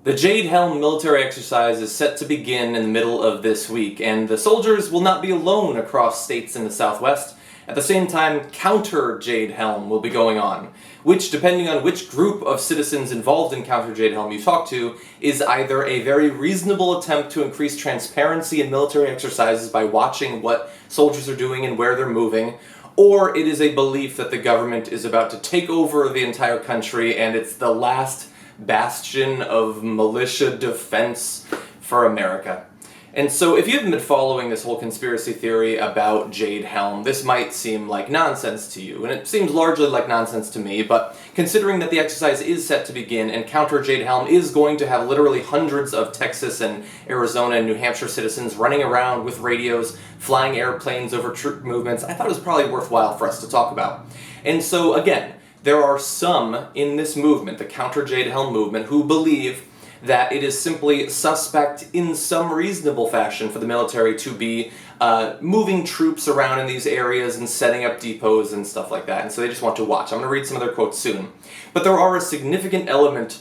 The Jade Helm military exercise is set to begin in the middle of this week, and the soldiers will not be alone across states in the Southwest. At the same time, counter Jade Helm will be going on, which, depending on which group of citizens involved in counter Jade Helm you talk to, is either a very reasonable attempt to increase transparency in military exercises by watching what soldiers are doing and where they're moving, or it is a belief that the government is about to take over the entire country and it's the last bastion of militia defense for America. And so if you haven't been following this whole conspiracy theory about Jade Helm, this might seem like nonsense to you, and it seems largely like nonsense to me, but considering that the exercise is set to begin and counter Jade Helm is going to have literally hundreds of Texas and Arizona and New Hampshire citizens running around with radios, flying airplanes over troop movements, I thought it was probably worthwhile for us to talk about. And so again, there are some in this movement, the counter Jade Helm movement, who believe that it is simply suspect in some reasonable fashion for the military to be moving troops around in these areas and setting up depots and stuff like that, and so they just want to watch. I'm going to read some of their quotes soon. But there are a significant element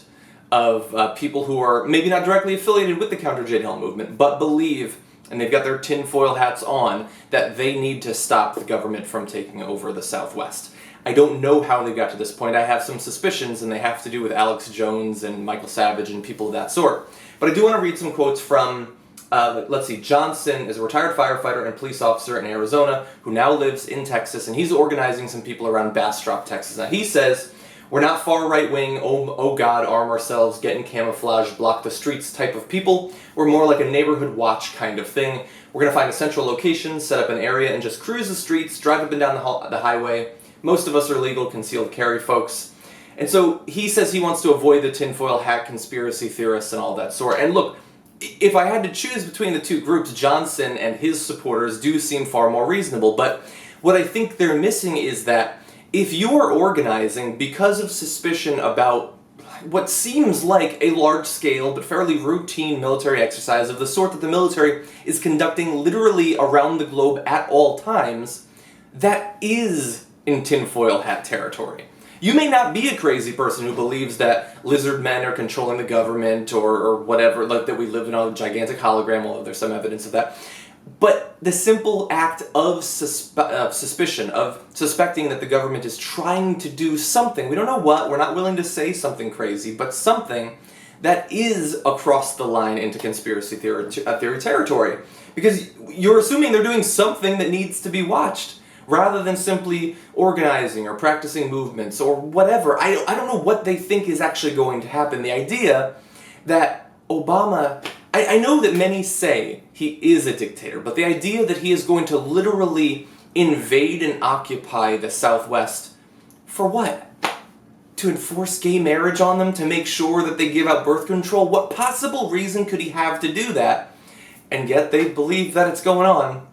of people who are maybe not directly affiliated with the counter Jade Helm movement, but believe, and they've got their tinfoil hats on, that they need to stop the government from taking over the Southwest. I don't know how they got to this point. I have some suspicions, and they have to do with Alex Jones and Michael Savage and people of that sort. But I do want to read some quotes from, let's see, Johnson is a retired firefighter and police officer in Arizona who now lives in Texas, and he's organizing some people around Bastrop, Texas. Now he says, "We're not far right-wing, oh God, arm ourselves, get in camouflage, block the streets type of people. We're more like a neighborhood watch kind of thing. We're going to find a central location, set up an area, and just cruise the streets, drive up and down the highway. Most of us are legal concealed carry folks." And so he says he wants to avoid the tinfoil hat conspiracy theorists and all that sort. And look, if I had to choose between the two groups, Johnson and his supporters do seem far more reasonable. But what I think they're missing is that if you are organizing because of suspicion about what seems like a large-scale but fairly routine military exercise of the sort that the military is conducting literally around the globe at all times, that is in tinfoil hat territory. You may not be a crazy person who believes that lizard men are controlling the government or whatever, like that we live in a gigantic hologram, although there's some evidence of that. But the simple act of suspicion, of suspecting that the government is trying to do something, we don't know what, we're not willing to say something crazy, but something that is across the line into conspiracy theory territory. Because you're assuming they're doing something that needs to be watched, rather than simply organizing or practicing movements or whatever. I don't know what they think is actually going to happen. The idea that Obama, I know that many say he is a dictator, but the idea that he is going to literally invade and occupy the Southwest, for what? To enforce gay marriage on them? To make sure that they give out birth control? What possible reason could he have to do that? And yet they believe that it's going on.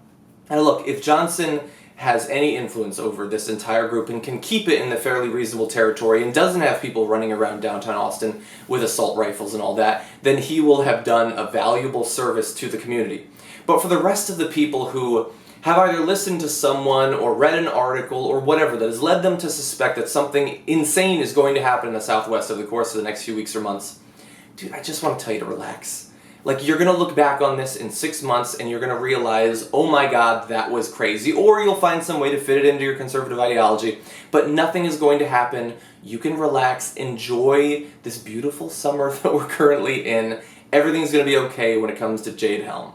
And look, if Johnson has any influence over this entire group and can keep it in the fairly reasonable territory and doesn't have people running around downtown Austin with assault rifles and all that, then he will have done a valuable service to the community. But for the rest of the people who have either listened to someone or read an article or whatever that has led them to suspect that something insane is going to happen in the Southwest over the course of the next few weeks or months, dude, I just want to tell you to relax. Like, you're going to look back on this in 6 months and you're going to realize, oh my God, that was crazy. Or you'll find some way to fit it into your conservative ideology. But nothing is going to happen. You can relax, enjoy this beautiful summer that we're currently in. Everything's going to be okay when it comes to Jade Helm.